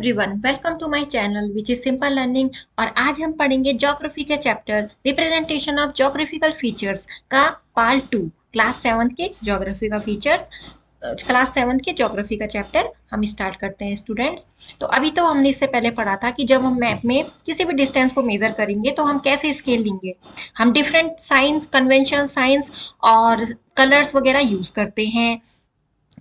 Everyone, welcome to my channel which is simple learning. और आज हम पढ़ेंगे ज्योग्राफी के chapter representation of geographical features का पार्ट 2। क्लास 7 के ज्योग्राफी का फीचर्स, क्लास 7 के ज्योग्राफी का चैप्टर हम स्टार्ट करते हैं स्टूडेंट्स। तो अभी तो हमने इससे पहले पढ़ा था कि जब हम मैप में किसी भी डिस्टेंस को मेजर करेंगे तो हम कैसे स्केल लेंगे। हम डिफरेंट साइंस, कन्वेंशन साइंस और कलर्स वगैरह यूज करते हैं।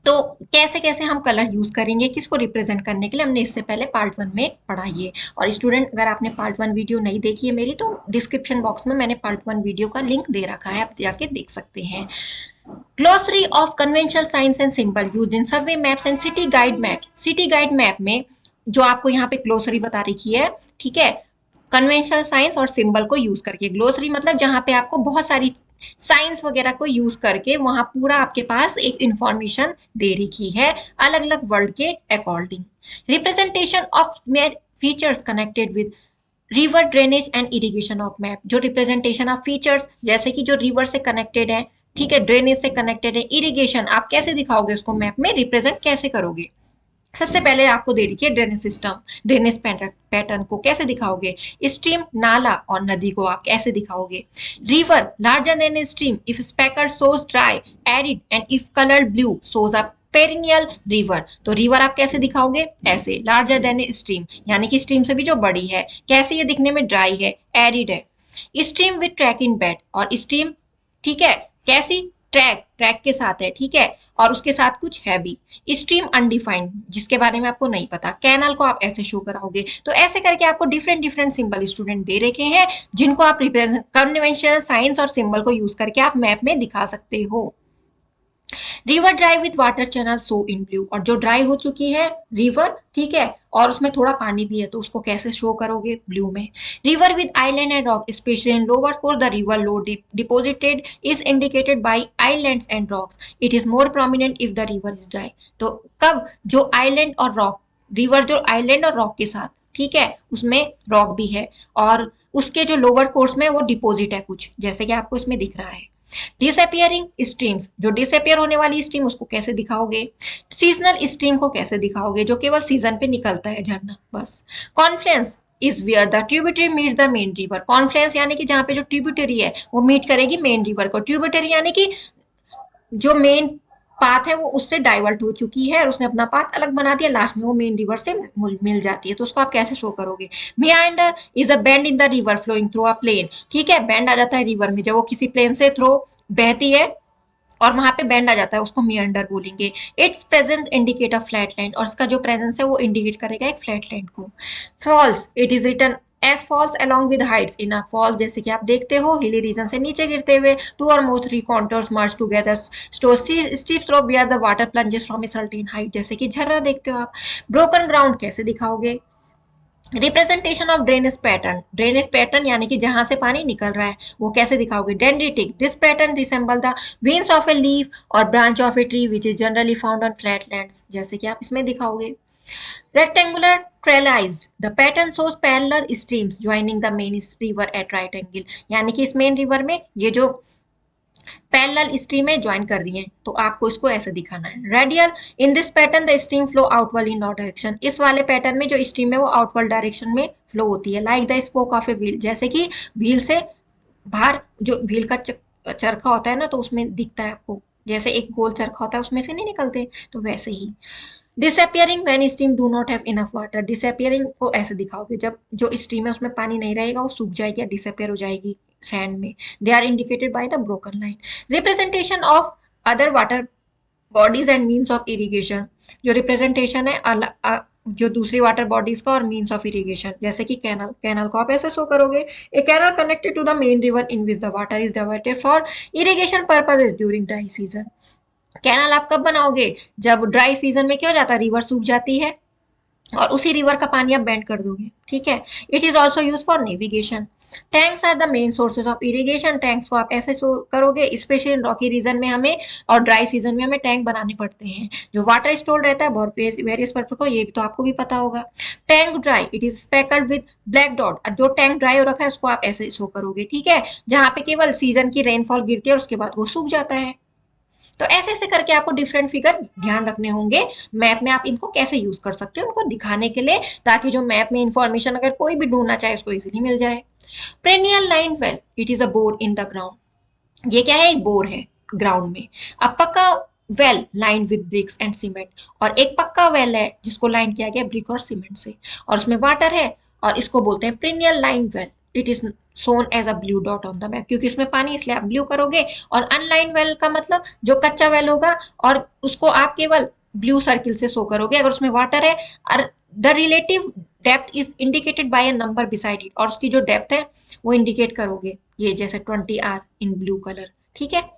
तो कैसे कैसे हम कलर यूज करेंगे किसको रिप्रेजेंट करने के लिए, हमने इससे पहले पार्ट 1 में पढ़ा है। और स्टूडेंट, अगर आपने पार्ट 1 वीडियो नहीं देखी है मेरी, तो डिस्क्रिप्शन बॉक्स में मैंने पार्ट 1 वीडियो का लिंक दे रखा है, आप जाके देख सकते हैं। Glossary of conventional science and symbol used in survey maps and city guide map. City guide map में जो आपको यहाँ पे ग्लोसरी बता रखी है, ठीक है, कन्वेंशनल साइंस और सिंबल को यूज करके। ग्लोसरी मतलब जहां पे आपको बहुत सारी साइंस वगैरह को यूज करके वहां पूरा आपके पास एक इंफॉर्मेशन दे रखी है अलग अलग वर्ड के according. Representation of features connected with river drainage and irrigation of map. जो रिप्रेजेंटेशन ऑफ फीचर्स, जैसे कि जो रिवर से कनेक्टेड है, ठीक है, ड्रेनेज से कनेक्टेड है, इरिगेशन, आप कैसे दिखाओगे उसको मैप में, रिप्रेजेंट कैसे करोगे। सबसे पहले आपको दे रखी है ड्रेनेज सिस्टम, ड्रेनेज पैटर्न को कैसे दिखाओगे। स्ट्रीम, नाला और नदी को आप कैसे दिखाओगे। River larger than stream if speckled shows dry arid and if coloured blue shows a perennial river. तो रिवर आप कैसे दिखाओगे, ऐसे लार्जर देन स्ट्रीम, यानी कि स्ट्रीम से भी जो बड़ी है। कैसे ये दिखने में, ड्राई है, एरिड है। Stream with track in bed, और स्ट्रीम, ठीक है, कैसी, ट्रैक, ट्रैक के साथ है, ठीक है, और उसके साथ कुछ है भी। स्ट्रीम अनडिफाइंड, जिसके बारे में आपको नहीं पता। कैनल को आप ऐसे शो कराओगे। तो ऐसे करके आपको different different symbol student they रखे हैं, जिनको आप रिप्रेजेंट कन्वेंशनल साइंस और सिंबल को यूज करके आप मैप में दिखा सकते हो। River dry with water channel so in blue, और जो ड्राई हो चुकी है रिवर, ठीक है, और उसमें थोड़ा पानी भी है, तो उसको कैसे शो करोगे, ब्लू में। River with island and rock specially in lower course the river low deposited is indicated by islands and rocks, it is more prominent if the river is dry. तो कब, जो आइलैंड और rock, river जो island और rock के साथ, ठीक है, उसमें रॉक भी है और उसके जो लोअर कोर्स में वो डिपोजिट है कुछ, जैसे कि आपको इसमें दिख रहा है। डिसअपियरिंग स्ट्रीम्स, जो डिसअपियर होने वाली स्ट्रीम, उसको कैसे दिखाओगे। सीजनल स्ट्रीम को कैसे दिखाओगे, जो केवल सीजन पे निकलता है झरना, बस। Confluence is where the tributary meets the main river. Confluence यानी कि जहां पे जो ट्रिब्यूटरी है वो मीट करेगी मेन रिवर को। ट्रिब्यूटरी यानी कि जो मेन पाथ है वो उससे डाइवर्ट हो चुकी है और उसने अपना पाथ अलग बना दिया, लास्ट में वो मेन रिवर से मिल जाती है। तो उसको आप कैसे शो करोगे। Meander is a bend in the river flowing through a plain, ठीक है, बेंड आ जाता है रिवर में जब वो किसी प्लेन से थ्रो बहती है और वहां पे बेंड आ जाता है, उसको मियांडर बोलेंगे। Its presence indicate a flat land, और इसका जो प्रेजेंस है वो इंडिकेट करेगा एक फ्लैट लैंड को। Falls, it is written as falls along with heights in a falls, जैसे कि आप देखते हो हिली रीजन से नीचे गिरते हुए, टू और more three contours merge together स्टो steep slope where the water plunges from a certain height, जैसे कि झरना देखते हो आप। ब्रोकन ग्राउंड कैसे दिखाओगे। Representation of drainage pattern, drainage pattern यानी कि जहां से पानी निकल रहा है वो कैसे दिखाओगे। Dendritic, this pattern resemble the veins of a leaf और branch of a tree which is generally found on flat lands, जैसे कि आप इसमें दिखाओगे। Rectangular trellised, the pattern shows parallel streams joining the main river at right angle, यानी कि इस main river में ये जो पैरेलल स्ट्रीमें ज्वाइन कर रही हैं, तो आपको इसको ऐसे दिखाना है। Radial, in this pattern the stream flow outward in not direction, इस वाले पैटर्न में जो स्ट्रीम है वो आउटवर्ड डायरेक्शन में फ्लो होती है। Like the spoke of a wheel, जैसे कि व्हील से बाहर जो व्हील का चरखा होता है ना, तो उसमें दिखता है आपको, जैसे एक गोल चरखा होता है उसमें से नहीं निकलते, तो वैसे ही। Disappearing when stream do not have enough water, disappearing को ऐसे दिखाओगे जब जो स्ट्रीम है उसमें पानी नहीं रहेगा, वो सूख जाएगी या डिसअपियर हो जाएगी सैंड में। They are indicated by the broken line. Representation of other water bodies and means of irrigation, जो रिप्रेजेंटेशन है जो दूसरी वाटर बॉडीज का और मीन्स ऑफ इरिगेशन, जैसे कि कैनल, कैनल को आप ऐसे शो करोगे। A canal connected to the main river in which the water is diverted for irrigation purposes during dry season. Canal आप कब बनाओगे, जब ड्राई सीजन में क्या हो जाता है, रिवर सूख जाती है और उसी रिवर का पानी आप बेंड कर दोगे, ठीक है। It is also use for navigation. Tanks are the main sources of irrigation, tanks को आप ऐसे करोगे, स्पेशली इन रॉकी रीजन में हमें और ड्राई सीजन में हमें टैंक बनाने पड़ते हैं जो वाटर स्टोर रहता है वेरियस पर्पज को, ये भी तो आपको भी पता होगा। Tank dry, it is speckled with black dot, जो टैंक ड्राई हो रखा है उसको आप ऐसे शो करोगे, ठीक है, जहां पे केवल सीजन की रेनफॉल गिरती है और उसके बाद वो सूख जाता है। तो ऐसे ऐसे करके आपको डिफरेंट फिगर ध्यान रखने होंगे मैप में, आप इनको कैसे यूज कर सकते हो उनको दिखाने के लिए, ताकि जो मैप में इंफॉर्मेशन अगर कोई भी ढूंढना चाहे उसको इजीली मिल जाए। Perennial line well, it is a bore in the ground. ये क्या है, एक बोर है ग्राउंड में। अब पक्का well line with bricks and cement, और एक पक्का वेल है जिसको लाइन किया गया ब्रिक और सीमेंट से, और उसमें वाटर है, और इसको बोलते हैं perennial line well. It is shown as a blue dot on the map, क्योंकि इसमें पानी इसलिए आप ब्लू करोगे। और अनलाइन वेल का मतलब जो कच्चा वेल होगा और उसको आप केवल ब्लू सर्किल से शो करोगे अगर उसमें वाटर है। और the relative depth is indicated by a number beside it, और उसकी जो डेप्थ है वो इंडिकेट करोगे, ये जैसे 20 R इन ब्लू कलर, ठीक है।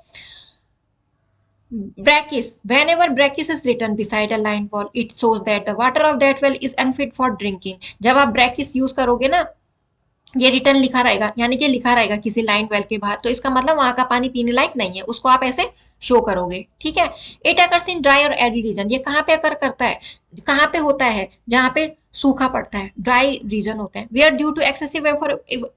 Brachis. Whenever brachis is written beside a line wall, it shows that the water of that well is unfit for drinking. जब आप brachis यूज करोगे ना, ये रिटर्न लिखा रहेगा, यानी कि लिखा रहेगा किसी लाइन वेल के बाहर, तो इसका मतलब वहां का पानी पीने लायक नहीं है, उसको आप ऐसे शो करोगे, ठीक है। इट अकर्स इन ड्राई और एरी रीजन, ये कहाँ पे अकर करता है, कहाँ पे होता है, जहाँ पे सूखा पड़ता है, ड्राई रीजन होता है। Where due to excessive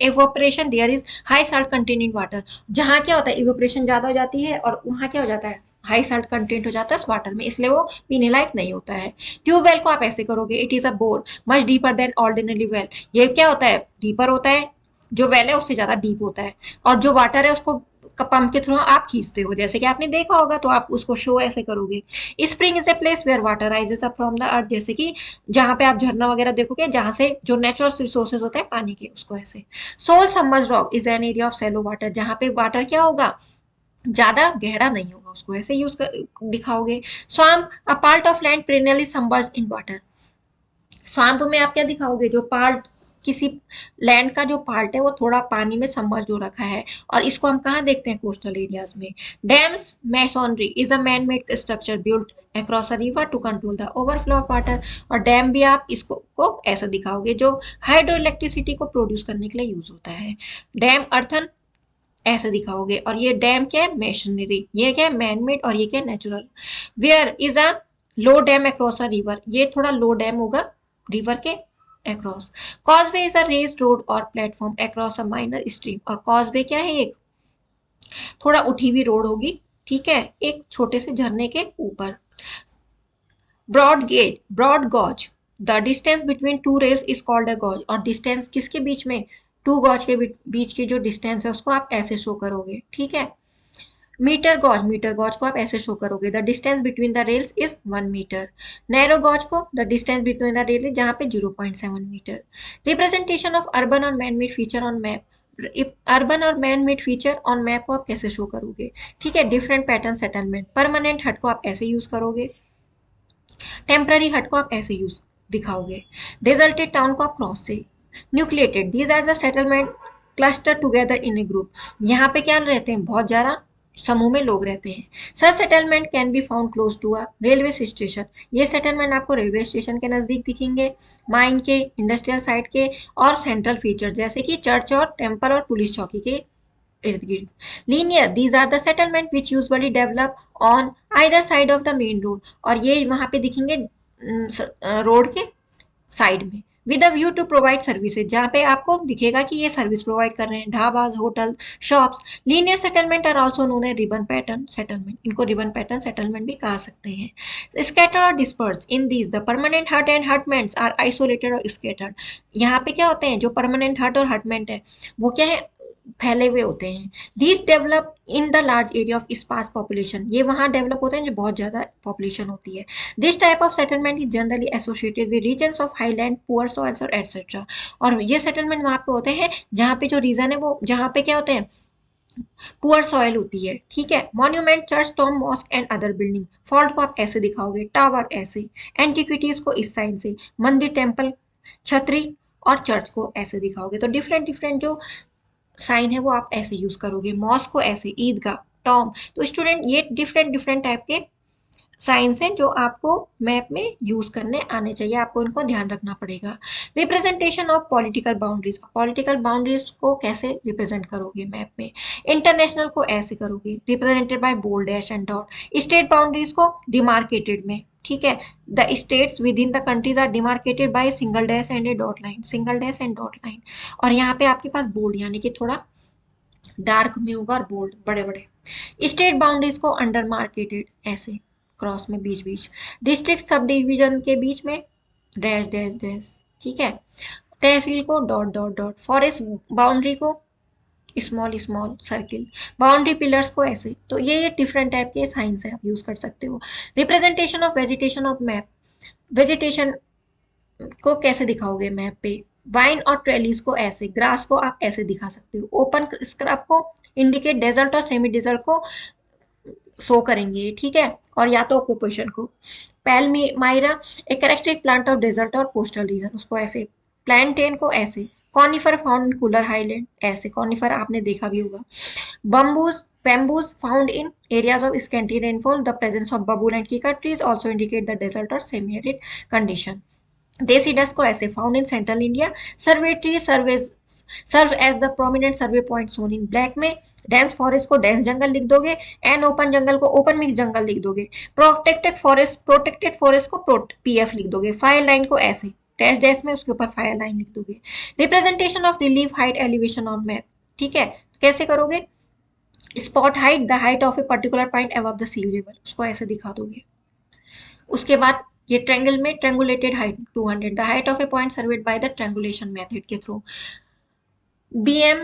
evaporation there is high salt content in water, जहाँ क्या होता है इवोपरेशन ज्यादा हो जाती है और वहाँ क्या हो जाता है हाई साल्ट कंटेंट हो जाता है उस वाटर में, इसलिए वो पीने लायक नहीं होता है। ट्यूबवेल को आप ऐसे करोगे, it is a bore much deeper than ordinary well, ये क्या होता है डीपर होता है, जो वेल है उससे ज्यादा डीप होता है, और जो वाटर है उसको पंप के थ्रू आप खींचते हो, जैसे कि आपने देखा होगा, तो आप उसको शो ऐसे करोगे। Spring is a place where water rises up from the earth, जैसे कि जहां पे आप झरना वगैरह देखोगे जहां से जो नेचुरल रिसोर्सेज होते हैं पानी के, उसको ऐसे। Shoal submerged rock is an area of shallow water, जहां पे वाटर क्या होगा ज्यादा गहरा नहीं होगा, उसको ऐसे यूज कर दिखाओगे। Swamp a part of land perennially submerged in water, swamp में आप क्या दिखाओगे, जो पार्ट किसी लैंड का जो पार्ट है वो थोड़ा पानी में सबमर्ज हो रखा है, और इसको हम कहाँ देखते हैं कोस्टल एरियाज में। Dams masonry is a man made structure built across a river to control the overflow of water, और डैम भी आप इसको को ऐसा दिखाओगे जो हाइड्रो इलेक्ट्रिसिटी को प्रोड्यूस करने के लिए यूज होता है। डैम अर्थन ऐसे दिखाओगे, और ये डैम क्या है मेशनरी, ये क्या है मैन मेड, और ये क्या है natural. Weir is a low dam across a river, ये थोड़ा लो डैम होगा रिवर के across. Causeway is a raised road और platform across a minor stream, और कॉजवे क्या है एक थोड़ा उठी हुई रोड होगी, ठीक है, एक छोटे से झरने के ऊपर। Broad gauge broad gauge, the distance between two rails is called a gauge, और डिस्टेंस किसके बीच में, टू गॉज के बीच की जो डिस्टेंस है उसको आप ऐसे शो करोगे, ठीक है। मीटर गॉज को आप ऐसे शो करोगे, the distance between the rails is 1 metre. Narrow gauge को the distance between the rail जहाँ पे 0.7 मीटर। रिप्रेजेंटेशन ऑफ अर्बन और man made feature on map, urban और man made feature on map को आप कैसे शो करोगे, ठीक है। डिफरेंट पैटर्न सेटलमेंट, परमानेंट हट को आप ऐसे यूज करोगे, टेम्पररी हट को आप ऐसे यूज दिखाओगे। डेजर्टेड टाउन को आप क्रॉस से। Nucleated, these are the settlement cluster together in a group, यहाँ पे क्या रहते हैं बहुत ज्यादा समूह में लोग रहते हैं। Such settlement can be found close to a railway station, ये सेटलमेंट आपको रेलवे स्टेशन के नजदीक दिखेंगे, माइन के, इंडस्ट्रियल साइट के, और सेंट्रल फीचर जैसे कि चर्च और टेम्पल और पुलिस चौकी के इर्द गिर्द। Linear, these are the settlement which usually develop on either side of the main road, और ये वहां पे दिखेंगे रोड के साइड में। With a view to provide services, जहाँ पे आपको दिखेगा कि ये सर्विस प्रोवाइड कर रहे हैं, dhaba, hotel, shops. Linear settlement are also known as ribbon pattern settlement, इनको रिबन पैटर्न सेटलमेंट भी कहा सकते हैं। स्कैटर और disperse, in these the permanent hut and hutments are isolated और स्कैटर्ड, यहाँ पे क्या होते हैं जो परमानेंट हट और हटमेंट है वो क्या है फैले हुए होते हैं। These develop in the large area of sparse population, ये वहां डेवलप होते हैं जो बहुत ज्यादा पॉपुलेशन होती है। This type of settlement is generally associated with regions of highland poor soils और एटसेट्रा, और ये सेटलमेंट वहां पे होते हैं जहाँ पे जो रीजन है वो जहाँ पे क्या होते हैं पुअर सॉइल होती है, ठीक है। Monument, church, Tom, mosque and other building, fault को आप ऐसे दिखाओगे, टावर ऐसे, एंटिक्विटीज को इस साइन से, मंदिर, टेम्पल, छतरी और चर्च को ऐसे दिखाओगे। तो डिफरेंट डिफरेंट जो साइन है वो आप ऐसे यूज करोगे, मॉस्क को ऐसे, ईदगाह, टॉम। तो स्टूडेंट ये डिफरेंट डिफरेंट टाइप के साइंस हैं जो आपको मैप में यूज करने आने चाहिए, आपको इनको ध्यान रखना पड़ेगा। Representation of political boundaries, political boundaries को कैसे रिप्रेजेंट करोगे मैप में। इंटरनेशनल को ऐसे करोगे, represented by bold dash and dot. State boundaries को डिमार्केटेड में, ठीक है, the states within the countries are demarcated by single dash and a dot line, single dash and dot line. और यहाँ पे आपके पास बोल्ड यानी कि थोड़ा डार्क में होगा और बोल्ड बड़े बड़े। स्टेट बाउंड्रीज को अंडर मार्केटेड ऐसे क्रॉस में बीच बीच, डिस्ट्रिक्ट सब डिवीजन के बीच में डैश डैश डैश, ठीक है। तहसील को dot dot dot, forest boundary को small small circle, boundary pillars को ऐसे। तो ये डिफरेंट टाइप के साइंस है, आप यूज कर सकते हो। Representation of vegetation of map, vegetation को कैसे दिखाओगे मैप पे? वाइन और ट्रेलीज को ऐसे, ग्रास को आप ऐसे दिखा सकते हो। ओपन स्क्रब को इंडिकेट डेजर्ट और सेमी डेजर्ट को शो करेंगे, ठीक है। और या तो ऑक्यूपेशन को। पैल्माइरा एक कैरेक्टरिस्टिक प्लांट ऑफ डेजर्ट और कोस्टल रीजन, उसको ऐसे। प्लांटेन को ऐसे। Conifer found in cooler highland ऐसे, कॉनिफर आपने देखा भी होगा। Bamboos bamboos found in areas of scanty rainfall, the presence of baboon and kika trees also indicate the desert or semi-arid condition. देसी डस को ऐसे, found in central India. Survey tree serve as the prominent survey point shown in black में। Dense forest को dense जंगल लिख दोगे, and open जंगल को open mix जंगल लिख दोगे। प्रोटेक्टेड फॉरेस्ट को पीएफ लिख दोगे। फायर लाइन को ऐसे डैश डैश में उसके ऊपर फायर लाइन लिख दोगे। Representation of relief height elevation on map, ठीक है। कैसे करोगे? Spot height, the height of a particular point above the sea level, उसको ऐसे दिखा दोगे। उसके बाद ये ट्रेंगल में triangulated height 200, the height of a point surveyed by the triangulation method के थ्रू। BM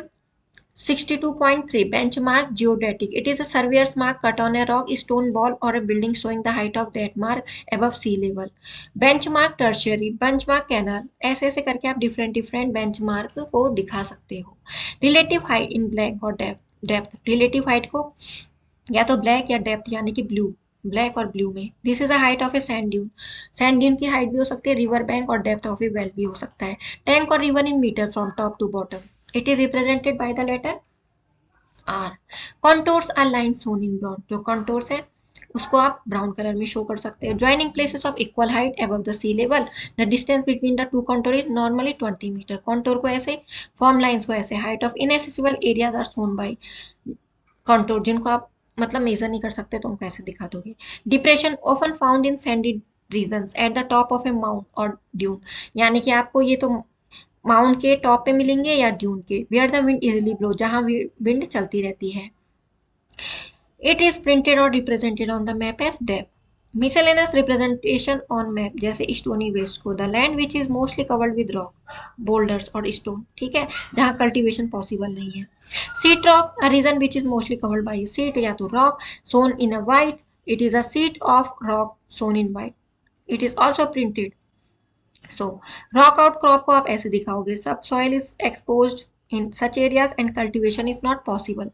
62.3 benchmark geodetic, it is a surveyor's mark cut on a rock, stone wall or a building showing the height of that mark above sea level. benchmark tertiary, benchmark canal, ऐसे ऐसे करके आप different different benchmark को दिखा सकते हो। Relative height in black और depth, relative height को या तो ब्लैक या डेप्थ यानी कि ब्लू, ब्लैक और ब्लू में। This is a height of a sand dune, sand dune की हाइट भी हो सकती है। रिवर बैंक और डेप्थ ऑफ ए वेल भी हो सकता है। टैंक और river in metre from top to bottom, it is represented by the letter R. Contours are line Son in brown, जो कॉन्टोर्स है उसको आप ब्राउन कलर में शो कर सकते हैं। Joining places of equal height above the sea level, the distance between the two contour is normally 20 metre. Contour को ऐसे, फॉर्म लाइन्स को ऐसे। Height of inaccessible areas are shown by contour, जिनको आप मतलब मेजर नहीं कर सकते तो उनको ऐसे दिखा दोगे। Depression often found in sandy regions at the top of a mount और ड्यून, यानी कि आपको ये तो माउंट के टॉप पे मिलेंगे या ड्यून के। Where the wind easily blow, जहां विंड चलती रहती है। इट इज प्रिंटेड और represented on the map as depth. Miscellaneous representation on map, जैसे स्टोनी वेस्ट को, the land which is mostly covered with rock, boulders और stone, ठीक है, जहां कल्टीवेशन पॉसिबल नहीं है। Sheet rock, a region which is mostly covered by sheet या तो rock shown in a white, it is a seat of rock shown in white, it is also printed. So rock outcrop को आप ऐसे दिखाओगे, subsoil is exposed in such areas and cultivation is not possible.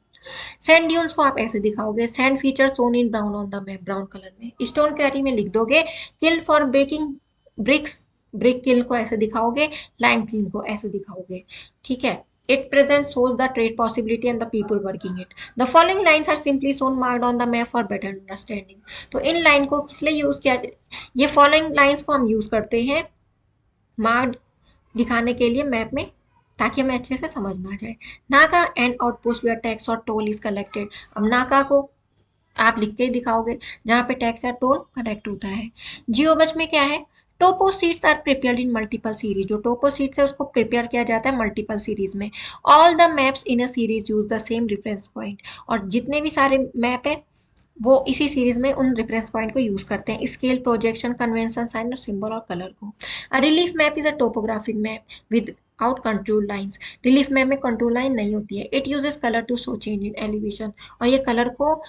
Sand dunes को आप ऐसे दिखाओगे, sand feature shown in brown on the map, brown colour में। Stone quarry में लिख दोगे kiln for baking bricks, brick kiln को ऐसे दिखाओगे। लाइम किल को ऐसे दिखाओगे, ठीक है। It present shows the trade possibility and the people working it. The following lines are simply shown marked on the map for better understanding. तो in line को किस लिए यूज किया? ये फॉलोइंग लाइंस को हम यूज करते हैं मार्क्ड दिखाने के लिए मैप में, ताकि हमें अच्छे से समझ में आ जाए। नाका एंड आउटपोस्ट वेयर टैक्स और टोल इज कलेक्टेड, अब नाका को आप लिख के ही दिखाओगे जहाँ पे टैक्स या टोल कलेक्ट होता है। जियो बच में क्या है? Topo sheets are prepared in multiple series, जो टोपो सीट्स है उसको प्रिपेयर किया जाता है मल्टीपल सीरीज में। All the maps in a series use the same reference point, और जितने भी सारे मैप है वो इसी सीरीज में उन रेफरेंस पॉइंट को यूज करते हैं। स्केल, प्रोजेक्शन, कन्वेंशन, साइन और सिंबल और कलर को। A relief map is a topographic map without control lines, relief map में कंट्रोल लाइन नहीं होती है। It uses colour to show change in elevation, और ये कलर को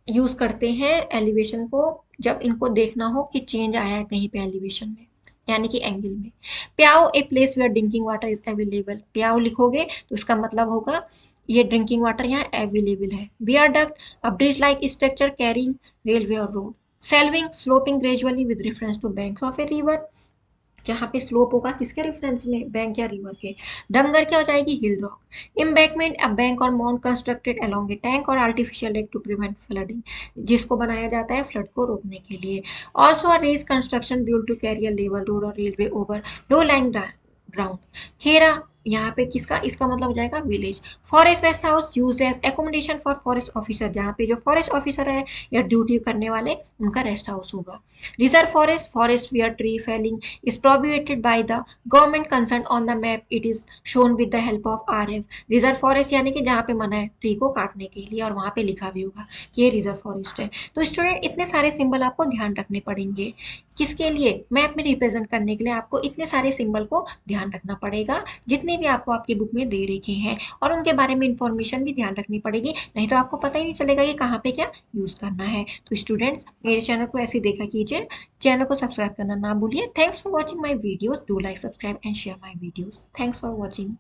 यूज करते हैं एलिवेशन को, जब इनको देखना हो कि चेंज आया है कहीं पे एलिवेशन में, यानी कि एंगल में। Piao a place where drinking water is available, piao लिखोगे तो इसका मतलब होगा ये ड्रिंकिंग वाटर यहाँ अवेलेबल है। Viaduct, a bridge like structure carrying railway और road. Shelving, sloping gradually with reference to banks of a river, जहाँ पे स्लोप होगा किसके रेफरेंस में? बैंक या रिवर के। डंगर क्या हो जाएगी? Hill rock. Embankment, a bank और mount constructed along a tank और artificial lake to prevent flooding, जिसको बनाया जाता है फ्लड को रोकने के लिए। Also a raise construction build to carry a level road और railway over low lying ground. Khera, यहाँ पे किसका, इसका मतलब हो जाएगा village. Forest rest house use as accommodation for forest officer, जहाँ पे जो फॉरेस्ट ऑफिसर है या ड्यूटी करने वाले उनका रेस्ट हाउस होगा। Reserve forest, forest where tree felling is prohibited by the government concern on the map, it is shown with the help of RF। Reserve forest यानी कि जहाँ पे मना है ट्री को काटने के लिए, और वहाँ पे लिखा भी होगा कि ये रिजर्व फॉरेस्ट है। तो स्टूडेंट इतने सारे सिंबल आपको ध्यान रखने पड़ेंगे, किसके लिए, मैप में रिप्रेजेंट करने के लिए आपको इतने सारे सिंबल को ध्यान रखना पड़ेगा, जितने भी आपको आपकी बुक में दे रखे हैं, और उनके बारे में इंफॉर्मेशन भी ध्यान रखनी पड़ेगी, नहीं तो आपको पता ही नहीं चलेगा कि कहाँ पे क्या यूज करना है। तो स्टूडेंट्स मेरे चैनल को ऐसे देखा कीजिए, चैनल को सब्सक्राइब करना ना भूलिए। Thanks for watching my videos, do like, subscribe and share my videos. Thanks for watching.